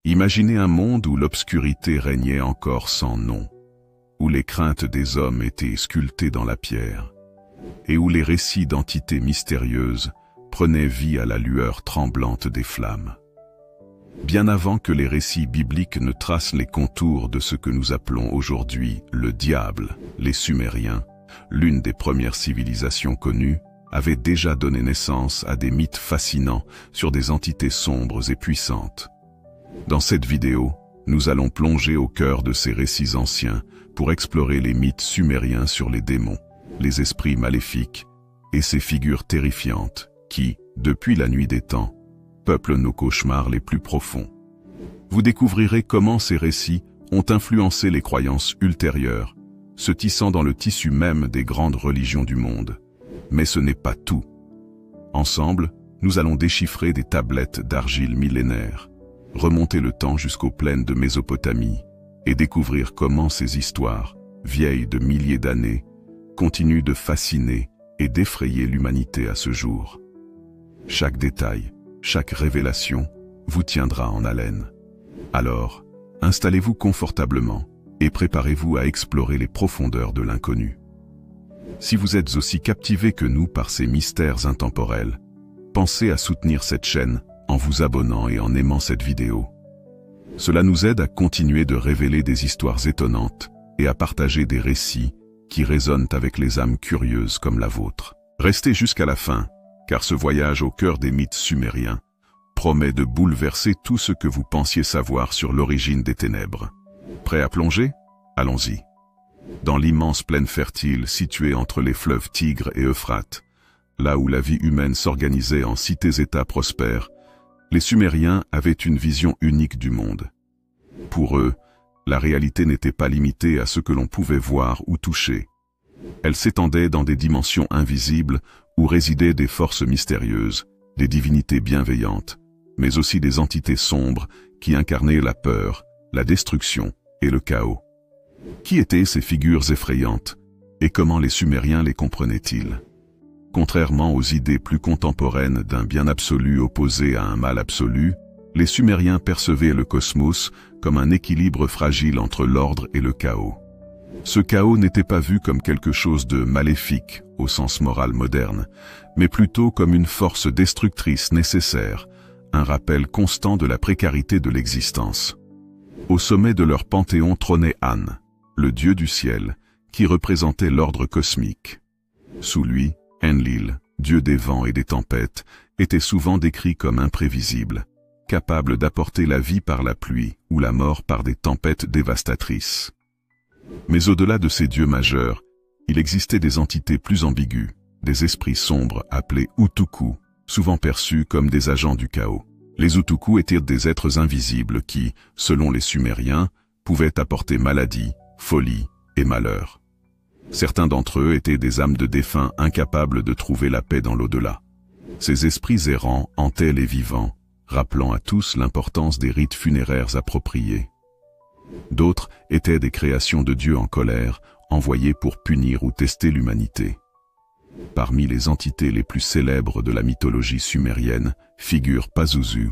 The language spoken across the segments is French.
Imaginez un monde où l'obscurité régnait encore sans nom, où les craintes des hommes étaient sculptées dans la pierre, et où les récits d'entités mystérieuses prenaient vie à la lueur tremblante des flammes. Bien avant que les récits bibliques ne tracent les contours de ce que nous appelons aujourd'hui le diable, les Sumériens, l'une des premières civilisations connues, avaient déjà donné naissance à des mythes fascinants sur des entités sombres et puissantes. Dans cette vidéo, nous allons plonger au cœur de ces récits anciens pour explorer les mythes sumériens sur les démons, les esprits maléfiques et ces figures terrifiantes qui, depuis la nuit des temps, peuplent nos cauchemars les plus profonds. Vous découvrirez comment ces récits ont influencé les croyances ultérieures, se tissant dans le tissu même des grandes religions du monde. Mais ce n'est pas tout. Ensemble, nous allons déchiffrer des tablettes d'argile millénaires, remonter le temps jusqu'aux plaines de Mésopotamie et découvrir comment ces histoires, vieilles de milliers d'années, continuent de fasciner et d'effrayer l'humanité à ce jour. Chaque détail, chaque révélation vous tiendra en haleine. Alors, installez-vous confortablement et préparez-vous à explorer les profondeurs de l'inconnu. Si vous êtes aussi captivé que nous par ces mystères intemporels, pensez à soutenir cette chaîne en vous abonnant et en aimant cette vidéo. Cela nous aide à continuer de révéler des histoires étonnantes et à partager des récits qui résonnent avec les âmes curieuses comme la vôtre. Restez jusqu'à la fin, car ce voyage au cœur des mythes sumériens promet de bouleverser tout ce que vous pensiez savoir sur l'origine des ténèbres. Prêt à plonger? Allons-y. Dans l'immense plaine fertile située entre les fleuves Tigre et Euphrate, là où la vie humaine s'organisait en cités-États prospères, les Sumériens avaient une vision unique du monde. Pour eux, la réalité n'était pas limitée à ce que l'on pouvait voir ou toucher. Elle s'étendait dans des dimensions invisibles où résidaient des forces mystérieuses, des divinités bienveillantes, mais aussi des entités sombres qui incarnaient la peur, la destruction et le chaos. Qui étaient ces figures effrayantes et comment les Sumériens les comprenaient-ils? Contrairement aux idées plus contemporaines d'un bien absolu opposé à un mal absolu, les Sumériens percevaient le cosmos comme un équilibre fragile entre l'ordre et le chaos. Ce chaos n'était pas vu comme quelque chose de maléfique au sens moral moderne, mais plutôt comme une force destructrice nécessaire, un rappel constant de la précarité de l'existence. Au sommet de leur panthéon trônait An, le dieu du ciel, qui représentait l'ordre cosmique. Sous lui, Enlil, dieu des vents et des tempêtes, était souvent décrit comme imprévisible, capable d'apporter la vie par la pluie ou la mort par des tempêtes dévastatrices. Mais au-delà de ces dieux majeurs, il existait des entités plus ambiguës, des esprits sombres appelés Utukku, souvent perçus comme des agents du chaos. Les Utukku étaient des êtres invisibles qui, selon les Sumériens, pouvaient apporter maladie, folie et malheur. Certains d'entre eux étaient des âmes de défunts incapables de trouver la paix dans l'au-delà. Ces esprits errants hantaient les vivants, rappelant à tous l'importance des rites funéraires appropriés. D'autres étaient des créations de Dieu en colère, envoyées pour punir ou tester l'humanité. Parmi les entités les plus célèbres de la mythologie sumérienne figure Pazuzu,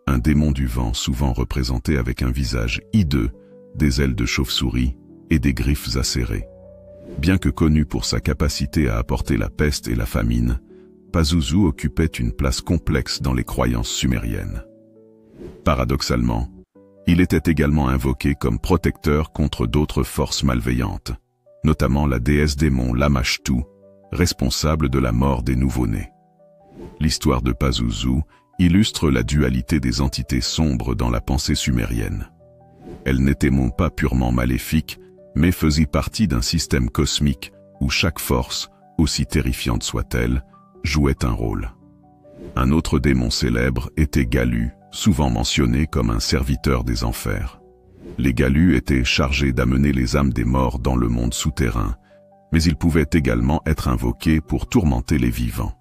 un démon du vent souvent représenté avec un visage hideux, des ailes de chauve-souris et des griffes acérées. Bien que connu pour sa capacité à apporter la peste et la famine, Pazuzu occupait une place complexe dans les croyances sumériennes. Paradoxalement, il était également invoqué comme protecteur contre d'autres forces malveillantes, notamment la déesse démon Lamashtu, responsable de la mort des nouveau-nés. L'histoire de Pazuzu illustre la dualité des entités sombres dans la pensée sumérienne. Elle n'était pas purement maléfique, mais faisait partie d'un système cosmique où chaque force, aussi terrifiante soit-elle, jouait un rôle. Un autre démon célèbre était Galu, souvent mentionné comme un serviteur des enfers. Les Galus étaient chargés d'amener les âmes des morts dans le monde souterrain, mais ils pouvaient également être invoqués pour tourmenter les vivants.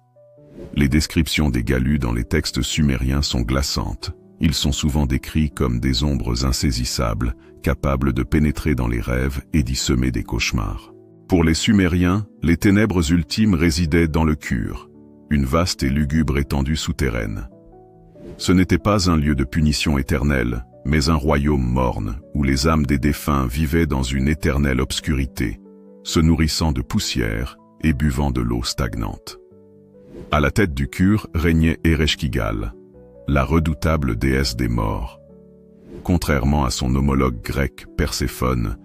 Les descriptions des Galus dans les textes sumériens sont glaçantes. Ils sont souvent décrits comme des ombres insaisissables, capables de pénétrer dans les rêves et d'y semer des cauchemars. Pour les Sumériens, les ténèbres ultimes résidaient dans le Kur, une vaste et lugubre étendue souterraine. Ce n'était pas un lieu de punition éternelle, mais un royaume morne où les âmes des défunts vivaient dans une éternelle obscurité, se nourrissant de poussière et buvant de l'eau stagnante. À la tête du Kur régnait Ereshkigal, la redoutable déesse des morts. Contrairement à son homologue grec Perséphone,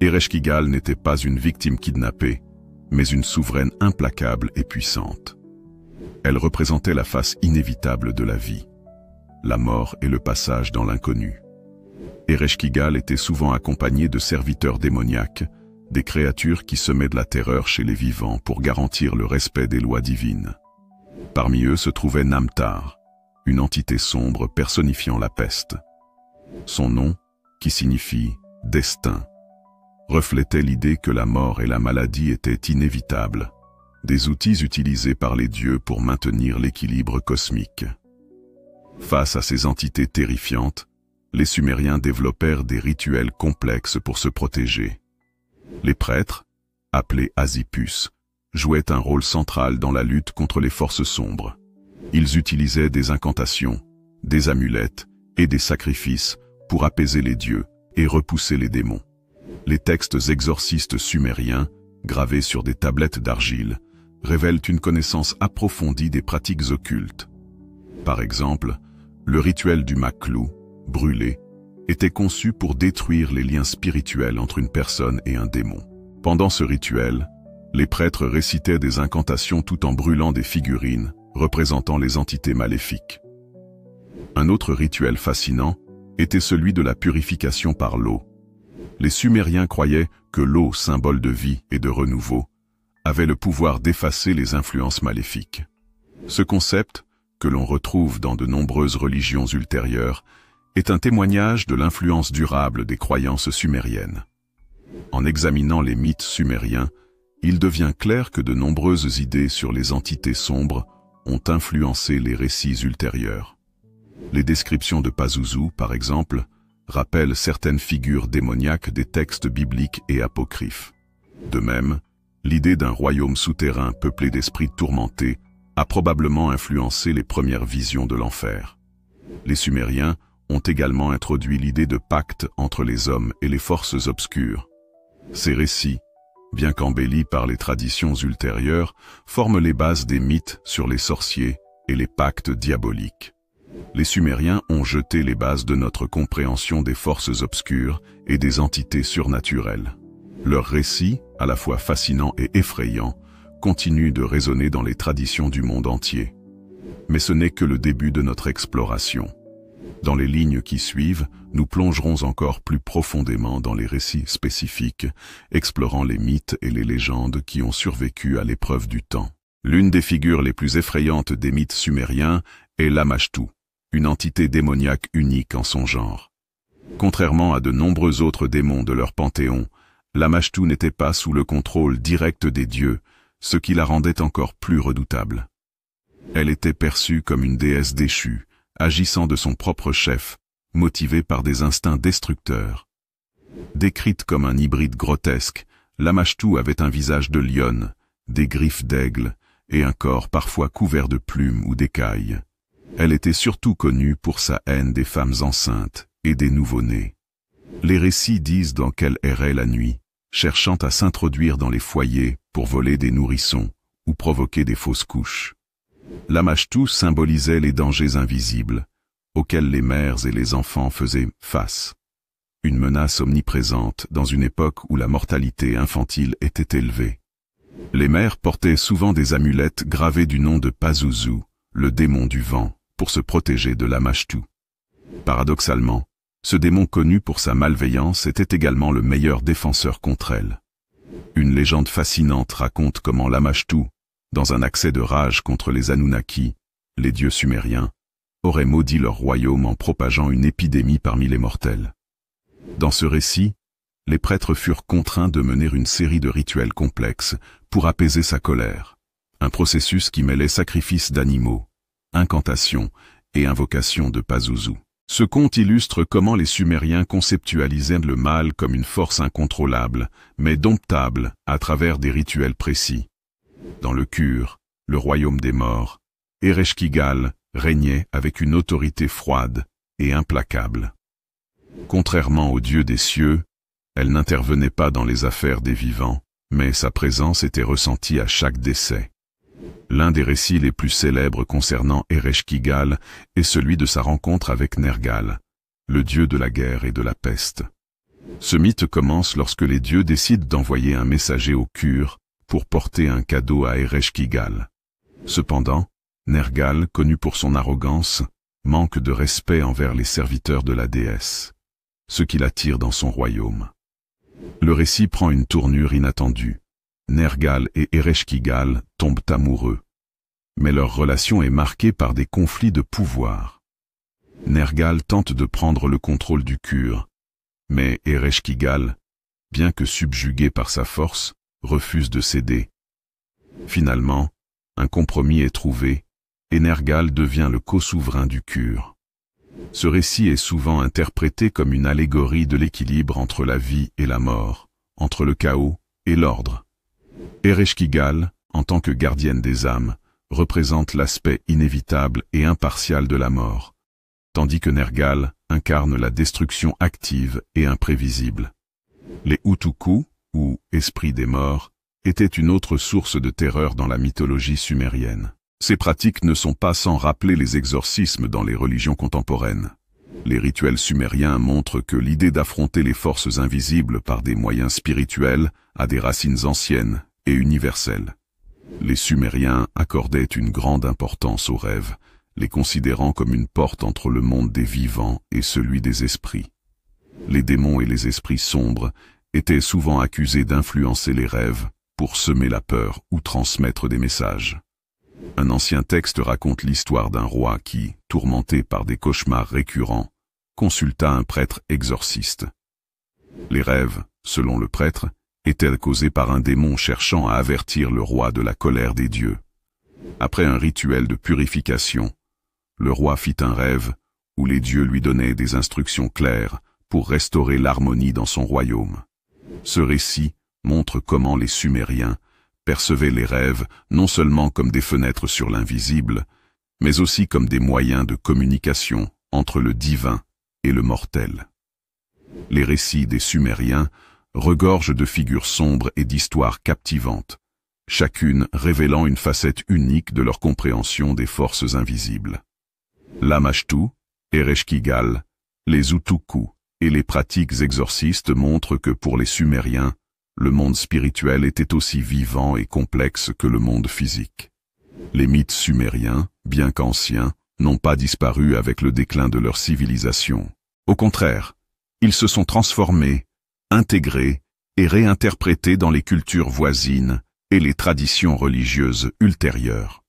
Ereshkigal n'était pas une victime kidnappée, mais une souveraine implacable et puissante. Elle représentait la face inévitable de la vie, la mort et le passage dans l'inconnu. Ereshkigal était souvent accompagnée de serviteurs démoniaques, des créatures qui semaient de la terreur chez les vivants pour garantir le respect des lois divines. Parmi eux se trouvait Namtar, une entité sombre personnifiant la peste. Son nom, qui signifie « destin », reflétait l'idée que la mort et la maladie étaient inévitables, des outils utilisés par les dieux pour maintenir l'équilibre cosmique. Face à ces entités terrifiantes, les Sumériens développèrent des rituels complexes pour se protéger. Les prêtres, appelés Asipus, jouaient un rôle central dans la lutte contre les forces sombres. Ils utilisaient des incantations, des amulettes et des sacrifices pour apaiser les dieux et repousser les démons. Les textes exorcistes sumériens, gravés sur des tablettes d'argile, révèlent une connaissance approfondie des pratiques occultes. Par exemple, le rituel du Maklou, brûlé, était conçu pour détruire les liens spirituels entre une personne et un démon. Pendant ce rituel, les prêtres récitaient des incantations tout en brûlant des figurines représentant les entités maléfiques. Un autre rituel fascinant était celui de la purification par l'eau. Les Sumériens croyaient que l'eau, symbole de vie et de renouveau, avait le pouvoir d'effacer les influences maléfiques. Ce concept, que l'on retrouve dans de nombreuses religions ultérieures, est un témoignage de l'influence durable des croyances sumériennes. En examinant les mythes sumériens, il devient clair que de nombreuses idées sur les entités sombres ont influencé les récits ultérieurs. Les descriptions de Pazuzu, par exemple, rappellent certaines figures démoniaques des textes bibliques et apocryphes. De même, l'idée d'un royaume souterrain peuplé d'esprits tourmentés a probablement influencé les premières visions de l'enfer. Les Sumériens ont également introduit l'idée de pacte entre les hommes et les forces obscures. Ces récits, bien qu'embellis par les traditions ultérieures, forment les bases des mythes sur les sorciers et les pactes diaboliques. Les Sumériens ont jeté les bases de notre compréhension des forces obscures et des entités surnaturelles. Leurs récits, à la fois fascinants et effrayants, continuent de résonner dans les traditions du monde entier. Mais ce n'est que le début de notre exploration. Dans les lignes qui suivent, nous plongerons encore plus profondément dans les récits spécifiques, explorant les mythes et les légendes qui ont survécu à l'épreuve du temps. L'une des figures les plus effrayantes des mythes sumériens est Lamashtu, une entité démoniaque unique en son genre. Contrairement à de nombreux autres démons de leur panthéon, Lamashtu n'était pas sous le contrôle direct des dieux, ce qui la rendait encore plus redoutable. Elle était perçue comme une déesse déchue, agissant de son propre chef, motivée par des instincts destructeurs. Décrite comme un hybride grotesque, Lamashtu avait un visage de lionne, des griffes d'aigle et un corps parfois couvert de plumes ou d'écailles. Elle était surtout connue pour sa haine des femmes enceintes et des nouveau-nés. Les récits disent qu'elle errait la nuit, cherchant à s'introduire dans les foyers pour voler des nourrissons ou provoquer des fausses couches. Lamashtu symbolisait les dangers invisibles, auxquels les mères et les enfants faisaient face. Une menace omniprésente dans une époque où la mortalité infantile était élevée. Les mères portaient souvent des amulettes gravées du nom de Pazuzu, le démon du vent, pour se protéger de Lamashtu. Paradoxalement, ce démon connu pour sa malveillance était également le meilleur défenseur contre elle. Une légende fascinante raconte comment Lamashtu, dans un accès de rage contre les Anunnaki, les dieux sumériens, aurait maudit leur royaume en propageant une épidémie parmi les mortels. Dans ce récit, les prêtres furent contraints de mener une série de rituels complexes pour apaiser sa colère, un processus qui mêlait sacrifices d'animaux, incantations et invocations de Pazuzu. Ce conte illustre comment les Sumériens conceptualisaient le mal comme une force incontrôlable, mais domptable à travers des rituels précis. Dans le Kur, le royaume des morts, Ereshkigal régnait avec une autorité froide et implacable. Contrairement au Dieu des cieux, elle n'intervenait pas dans les affaires des vivants, mais sa présence était ressentie à chaque décès. L'un des récits les plus célèbres concernant Ereshkigal est celui de sa rencontre avec Nergal, le dieu de la guerre et de la peste. Ce mythe commence lorsque les dieux décident d'envoyer un messager au Kur pour porter un cadeau à Ereshkigal. Cependant, Nergal, connu pour son arrogance, manque de respect envers les serviteurs de la déesse, ce qui l'attire dans son royaume. Le récit prend une tournure inattendue. Nergal et Ereshkigal tombent amoureux, mais leur relation est marquée par des conflits de pouvoir. Nergal tente de prendre le contrôle du Kur, mais Ereshkigal, bien que subjugué par sa force, refuse de céder. Finalement, un compromis est trouvé, et Nergal devient le co-souverain du Kur. Ce récit est souvent interprété comme une allégorie de l'équilibre entre la vie et la mort, entre le chaos et l'ordre. Ereshkigal, en tant que gardienne des âmes, représente l'aspect inévitable et impartial de la mort, tandis que Nergal incarne la destruction active et imprévisible. Les Utukku, ou esprits des morts, étaient une autre source de terreur dans la mythologie sumérienne. Ces pratiques ne sont pas sans rappeler les exorcismes dans les religions contemporaines. Les rituels sumériens montrent que l'idée d'affronter les forces invisibles par des moyens spirituels a des racines anciennes et universelles. Les Sumériens accordaient une grande importance aux rêves, les considérant comme une porte entre le monde des vivants et celui des esprits. Les démons et les esprits sombres étaient souvent accusés d'influencer les rêves pour semer la peur ou transmettre des messages. Un ancien texte raconte l'histoire d'un roi qui, tourmenté par des cauchemars récurrents, consulta un prêtre exorciste. Les rêves, selon le prêtre, étaient causés par un démon cherchant à avertir le roi de la colère des dieux. Après un rituel de purification, le roi fit un rêve où les dieux lui donnaient des instructions claires pour restaurer l'harmonie dans son royaume. Ce récit montre comment les Sumériens percevaient les rêves non seulement comme des fenêtres sur l'invisible, mais aussi comme des moyens de communication entre le divin et le mortel. Les récits des Sumériens regorgent de figures sombres et d'histoires captivantes, chacune révélant une facette unique de leur compréhension des forces invisibles. Lamashtu, Ereshkigal, les Utukku et les pratiques exorcistes montrent que pour les Sumériens, le monde spirituel était aussi vivant et complexe que le monde physique. Les mythes sumériens, bien qu'anciens, n'ont pas disparu avec le déclin de leur civilisation. Au contraire, ils se sont transformés, intégrés et réinterprétés dans les cultures voisines et les traditions religieuses ultérieures.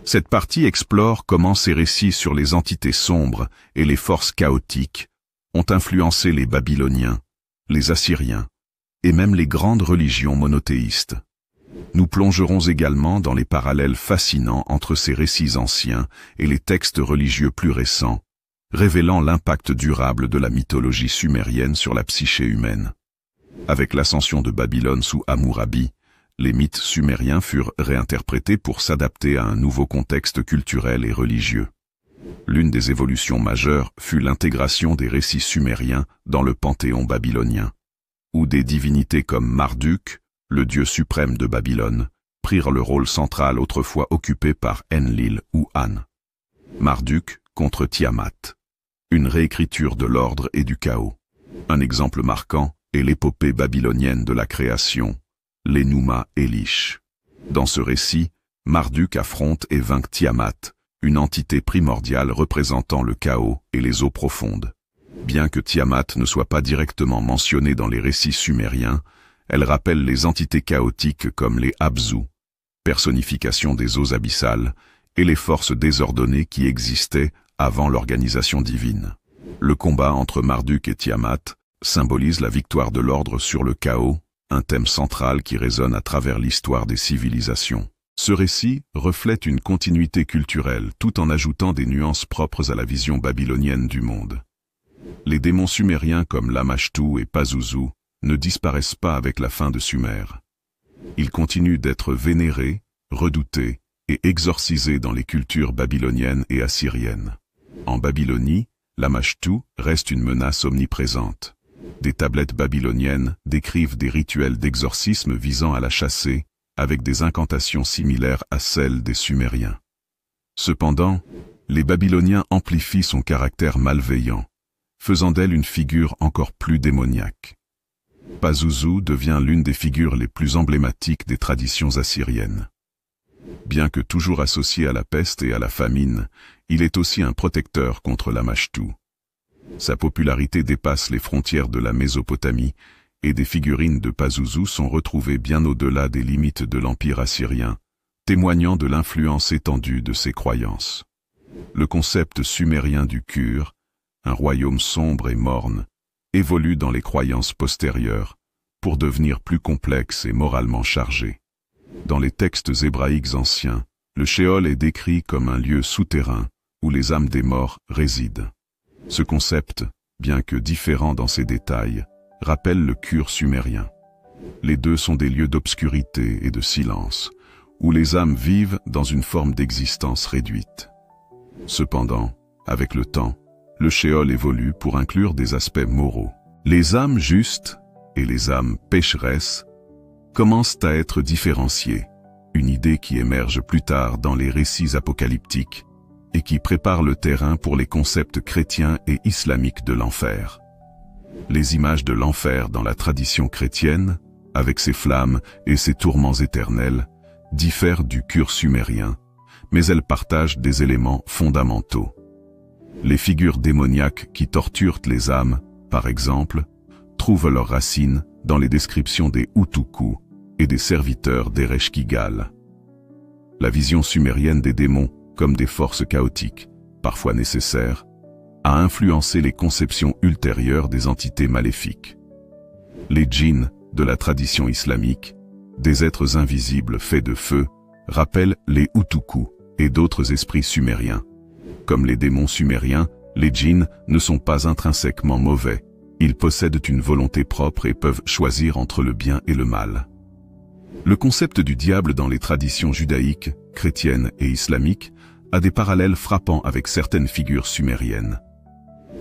Cette partie explore comment ces récits sur les entités sombres et les forces chaotiques ont influencé les Babyloniens, les Assyriens, et même les grandes religions monothéistes. Nous plongerons également dans les parallèles fascinants entre ces récits anciens et les textes religieux plus récents, révélant l'impact durable de la mythologie sumérienne sur la psyché humaine. Avec l'ascension de Babylone sous Hammurabi, les mythes sumériens furent réinterprétés pour s'adapter à un nouveau contexte culturel et religieux. L'une des évolutions majeures fut l'intégration des récits sumériens dans le panthéon babylonien, où des divinités comme Marduk, le dieu suprême de Babylone, prirent le rôle central autrefois occupé par Enlil ou An. Marduk contre Tiamat. Une réécriture de l'ordre et du chaos. Un exemple marquant est l'épopée babylonienne de la création, l'Enuma Elish. Dans ce récit, Marduk affronte et vainc Tiamat, une entité primordiale représentant le chaos et les eaux profondes. Bien que Tiamat ne soit pas directement mentionnée dans les récits sumériens, elle rappelle les entités chaotiques comme les Abzu, personnification des eaux abyssales, et les forces désordonnées qui existaient avant l'organisation divine. Le combat entre Marduk et Tiamat symbolise la victoire de l'ordre sur le chaos, un thème central qui résonne à travers l'histoire des civilisations. Ce récit reflète une continuité culturelle tout en ajoutant des nuances propres à la vision babylonienne du monde. Les démons sumériens comme Lamashtu et Pazuzu ne disparaissent pas avec la fin de Sumer. Ils continuent d'être vénérés, redoutés et exorcisés dans les cultures babyloniennes et assyriennes. En Babylonie, Lamashtu reste une menace omniprésente. Des tablettes babyloniennes décrivent des rituels d'exorcisme visant à la chasser, avec des incantations similaires à celles des Sumériens. Cependant, les Babyloniens amplifient son caractère malveillant, faisant d'elle une figure encore plus démoniaque. Pazuzu devient l'une des figures les plus emblématiques des traditions assyriennes. Bien que toujours associé à la peste et à la famine, il est aussi un protecteur contre Lamashtu. Sa popularité dépasse les frontières de la Mésopotamie, et des figurines de Pazuzu sont retrouvées bien au-delà des limites de l'Empire assyrien, témoignant de l'influence étendue de ses croyances. Le concept sumérien du Kur, un royaume sombre et morne, évolue dans les croyances postérieures, pour devenir plus complexe et moralement chargé. Dans les textes hébraïques anciens, le Sheol est décrit comme un lieu souterrain où les âmes des morts résident. Ce concept, bien que différent dans ses détails, rappelle le Kur sumérien. Les deux sont des lieux d'obscurité et de silence, où les âmes vivent dans une forme d'existence réduite. Cependant, avec le temps, le Sheol évolue pour inclure des aspects moraux. Les âmes justes et les âmes pécheresses commencent à être différenciées, une idée qui émerge plus tard dans les récits apocalyptiques et qui prépare le terrain pour les concepts chrétiens et islamiques de l'enfer. Les images de l'enfer dans la tradition chrétienne, avec ses flammes et ses tourments éternels, diffèrent du Kur sumérien, mais elles partagent des éléments fondamentaux. Les figures démoniaques qui torturent les âmes, par exemple, trouvent leurs racines dans les descriptions des Utukku et des serviteurs d'Ereshkigal. La vision sumérienne des démons comme des forces chaotiques, parfois nécessaires, a influencé les conceptions ultérieures des entités maléfiques. Les djinns de la tradition islamique, des êtres invisibles faits de feu, rappellent les Utukku et d'autres esprits sumériens. Comme les démons sumériens, les djinns ne sont pas intrinsèquement mauvais. Ils possèdent une volonté propre et peuvent choisir entre le bien et le mal. Le concept du diable dans les traditions judaïques, chrétiennes et islamiques a des parallèles frappants avec certaines figures sumériennes.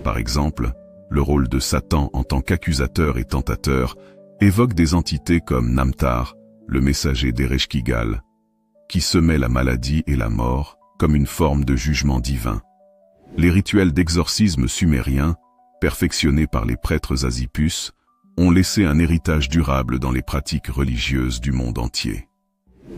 Par exemple, le rôle de Satan en tant qu'accusateur et tentateur évoque des entités comme Namtar, le messager d'Ereshkigal, qui semait la maladie et la mort comme une forme de jugement divin. Les rituels d'exorcisme sumériens, perfectionnés par les prêtres Asipus, ont laissé un héritage durable dans les pratiques religieuses du monde entier.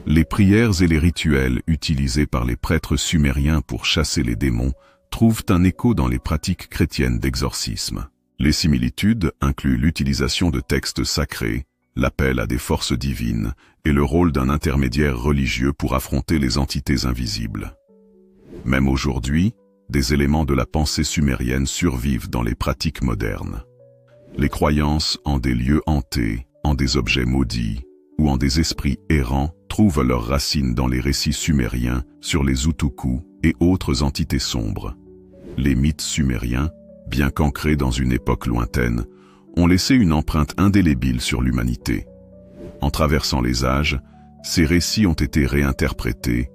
Les prières et les rituels utilisés par les prêtres sumériens pour chasser les démons trouvent un écho dans les pratiques chrétiennes d'exorcisme. Les similitudes incluent l'utilisation de textes sacrés, l'appel à des forces divines et le rôle d'un intermédiaire religieux pour affronter les entités invisibles. Même aujourd'hui, des éléments de la pensée sumérienne survivent dans les pratiques modernes. Les croyances en des lieux hantés, en des objets maudits ou en des esprits errants trouvent leurs racines dans les récits sumériens sur les Utukku et autres entités sombres. Les mythes sumériens, bien qu'ancrés dans une époque lointaine, ont laissé une empreinte indélébile sur l'humanité. En traversant les âges, ces récits ont été réinterprétés,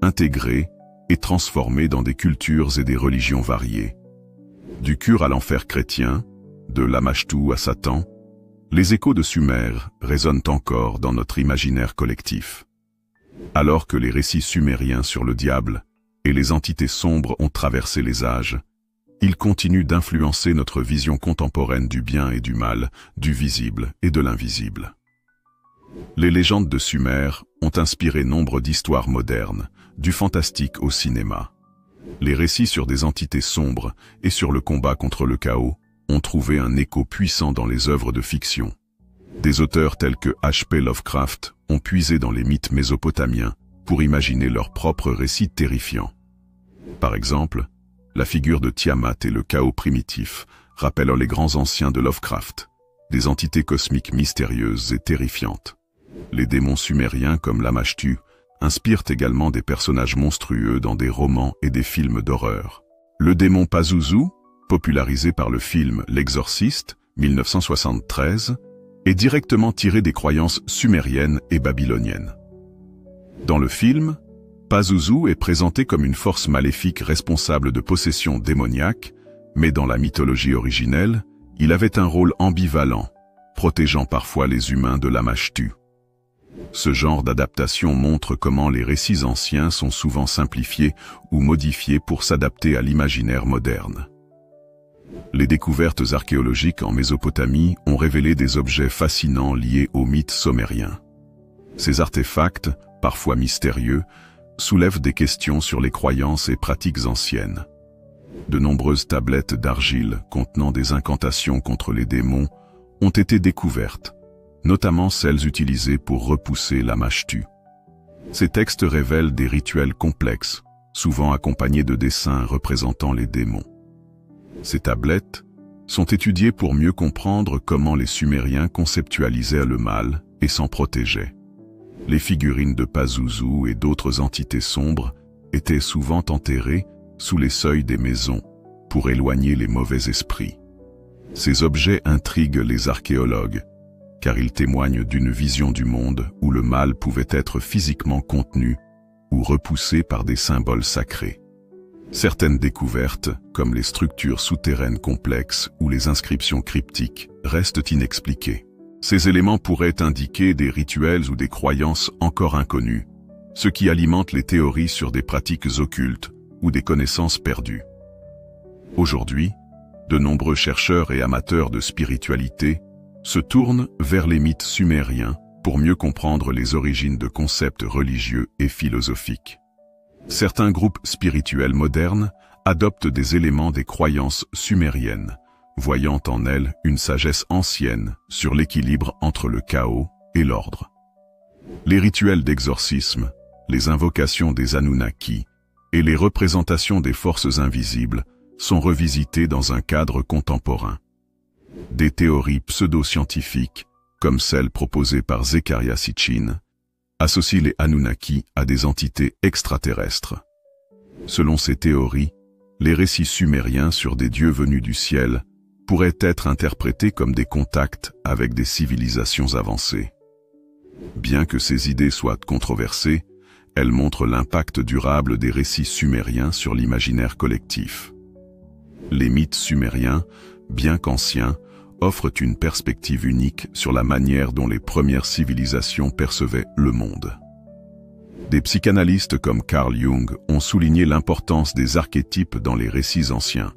intégrés et transformés dans des cultures et des religions variées. Du Kur à l'enfer chrétien, de Lamashtu à Satan, les échos de Sumer résonnent encore dans notre imaginaire collectif. Alors que les récits sumériens sur le diable et les entités sombres ont traversé les âges, ils continuent d'influencer notre vision contemporaine du bien et du mal, du visible et de l'invisible. Les légendes de Sumer ont inspiré nombre d'histoires modernes, du fantastique au cinéma. Les récits sur des entités sombres et sur le combat contre le chaos ont trouvé un écho puissant dans les œuvres de fiction. Des auteurs tels que H.P. Lovecraft ont puisé dans les mythes mésopotamiens pour imaginer leurs propres récits terrifiants. Par exemple, la figure de Tiamat et le chaos primitif rappellent les grands anciens de Lovecraft, des entités cosmiques mystérieuses et terrifiantes. Les démons sumériens comme Lamashtu inspirent également des personnages monstrueux dans des romans et des films d'horreur. Le démon Pazuzu, popularisé par le film L'Exorciste, 1973, est directement tiré des croyances sumériennes et babyloniennes. Dans le film, Pazuzu est présenté comme une force maléfique responsable de possessions démoniaques, Mais dans la mythologie originelle, il avait un rôle ambivalent, protégeant parfois les humains de Lamashtu. Ce genre d'adaptation montre comment les récits anciens sont souvent simplifiés ou modifiés pour s'adapter à l'imaginaire moderne. Les découvertes archéologiques en Mésopotamie ont révélé des objets fascinants liés aux mythes sumériens. Ces artefacts, parfois mystérieux, soulèvent des questions sur les croyances et pratiques anciennes. De nombreuses tablettes d'argile contenant des incantations contre les démons ont été découvertes, notamment celles utilisées pour repousser Lamashtu. Ces textes révèlent des rituels complexes, souvent accompagnés de dessins représentant les démons. Ces tablettes sont étudiées pour mieux comprendre comment les Sumériens conceptualisaient le mal et s'en protégeaient. Les figurines de Pazuzu et d'autres entités sombres étaient souvent enterrées sous les seuils des maisons pour éloigner les mauvais esprits. Ces objets intriguent les archéologues, car ils témoignent d'une vision du monde où le mal pouvait être physiquement contenu ou repoussé par des symboles sacrés. Certaines découvertes, comme les structures souterraines complexes ou les inscriptions cryptiques, restent inexpliquées. Ces éléments pourraient indiquer des rituels ou des croyances encore inconnues, ce qui alimente les théories sur des pratiques occultes ou des connaissances perdues. Aujourd'hui, de nombreux chercheurs et amateurs de spiritualité se tournent vers les mythes sumériens pour mieux comprendre les origines de concepts religieux et philosophiques. Certains groupes spirituels modernes adoptent des éléments des croyances sumériennes, voyant en elles une sagesse ancienne sur l'équilibre entre le chaos et l'ordre. Les rituels d'exorcisme, les invocations des Anunnaki et les représentations des forces invisibles sont revisités dans un cadre contemporain. Des théories pseudo-scientifiques, comme celle proposée par Zecharia Sitchin, associent les Anunnaki à des entités extraterrestres. Selon ces théories, les récits sumériens sur des dieux venus du ciel pourraient être interprétés comme des contacts avec des civilisations avancées. Bien que ces idées soient controversées, elles montrent l'impact durable des récits sumériens sur l'imaginaire collectif. Les mythes sumériens, bien qu'anciens, offrent une perspective unique sur la manière dont les premières civilisations percevaient le monde. Des psychanalystes comme Carl Jung ont souligné l'importance des archétypes dans les récits anciens.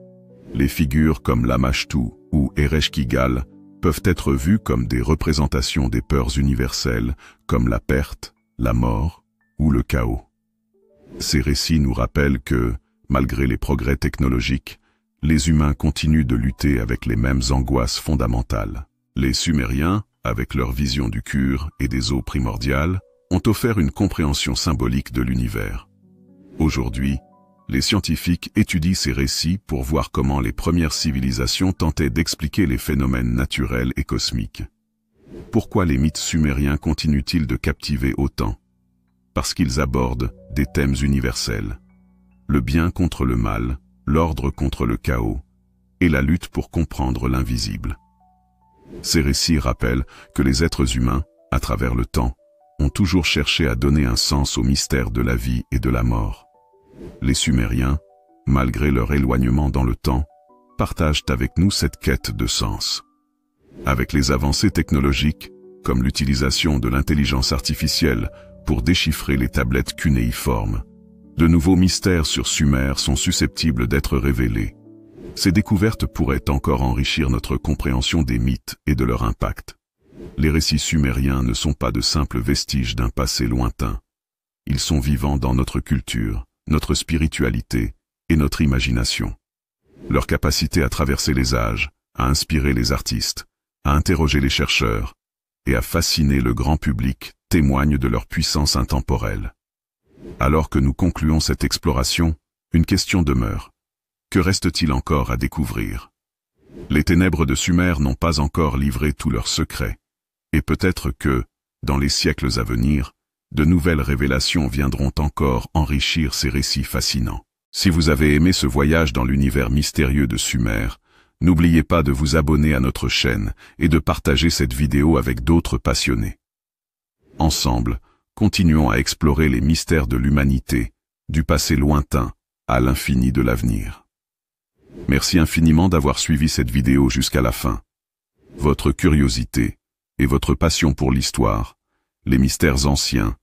Les figures comme Lamashtu ou Ereshkigal peuvent être vues comme des représentations des peurs universelles, comme la perte, la mort ou le chaos. Ces récits nous rappellent que, malgré les progrès technologiques, les humains continuent de lutter avec les mêmes angoisses fondamentales. Les Sumériens, avec leur vision du cure et des eaux primordiales, ont offert une compréhension symbolique de l'univers. Aujourd'hui, les scientifiques étudient ces récits pour voir comment les premières civilisations tentaient d'expliquer les phénomènes naturels et cosmiques. Pourquoi les mythes sumériens continuent-ils de captiver autant? Parce qu'ils abordent des thèmes universels. Le bien contre le mal, l'ordre contre le chaos, et la lutte pour comprendre l'invisible. Ces récits rappellent que les êtres humains, à travers le temps, ont toujours cherché à donner un sens au mystère de la vie et de la mort. Les Sumériens, malgré leur éloignement dans le temps, partagent avec nous cette quête de sens. Avec les avancées technologiques, comme l'utilisation de l'intelligence artificielle pour déchiffrer les tablettes cunéiformes, de nouveaux mystères sur Sumer sont susceptibles d'être révélés. Ces découvertes pourraient encore enrichir notre compréhension des mythes et de leur impact. Les récits sumériens ne sont pas de simples vestiges d'un passé lointain. Ils sont vivants dans notre culture, notre spiritualité et notre imagination. Leur capacité à traverser les âges, à inspirer les artistes, à interroger les chercheurs et à fasciner le grand public témoignent de leur puissance intemporelle. Alors que nous concluons cette exploration, une question demeure. Que reste-t-il encore à découvrir? Les ténèbres de Sumer n'ont pas encore livré tous leurs secrets, et peut-être que, dans les siècles à venir, de nouvelles révélations viendront encore enrichir ces récits fascinants. Si vous avez aimé ce voyage dans l'univers mystérieux de Sumer, n'oubliez pas de vous abonner à notre chaîne et de partager cette vidéo avec d'autres passionnés. Ensemble, continuons à explorer les mystères de l'humanité, du passé lointain à l'infini de l'avenir. Merci infiniment d'avoir suivi cette vidéo jusqu'à la fin. Votre curiosité et votre passion pour l'histoire, les mystères anciens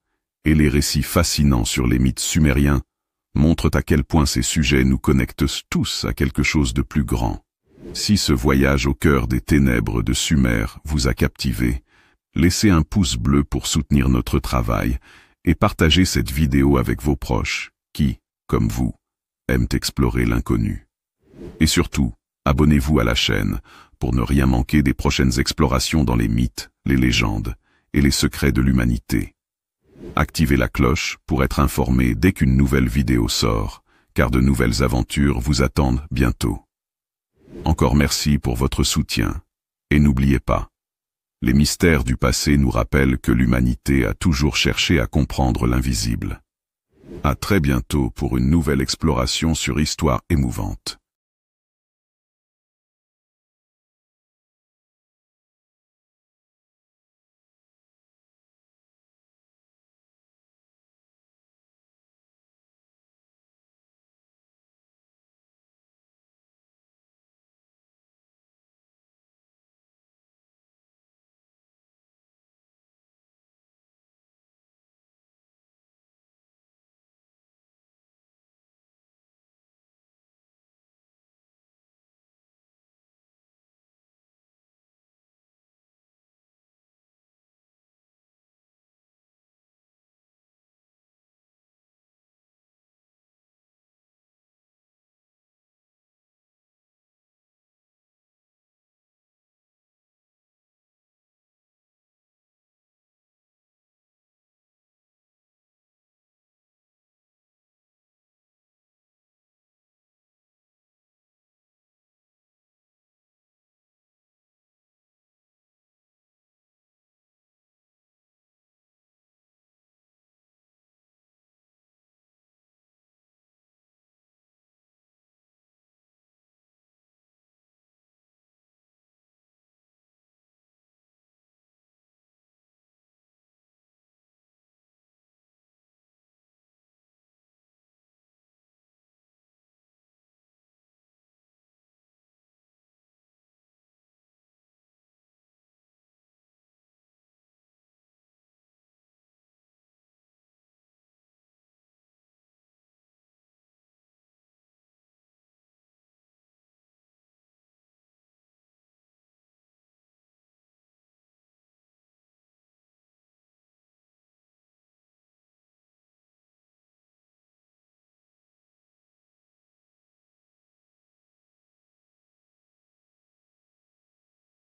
et les récits fascinants sur les mythes sumériens montrent à quel point ces sujets nous connectent tous à quelque chose de plus grand. Si ce voyage au cœur des ténèbres de Sumer vous a captivé, laissez un pouce bleu pour soutenir notre travail et partagez cette vidéo avec vos proches qui, comme vous, aiment explorer l'inconnu. Et surtout, abonnez-vous à la chaîne pour ne rien manquer des prochaines explorations dans les mythes, les légendes et les secrets de l'humanité. Activez la cloche pour être informé dès qu'une nouvelle vidéo sort, car de nouvelles aventures vous attendent bientôt. Encore merci pour votre soutien. Et n'oubliez pas, les mystères du passé nous rappellent que l'humanité a toujours cherché à comprendre l'invisible. À très bientôt pour une nouvelle exploration sur Histoire émouvante.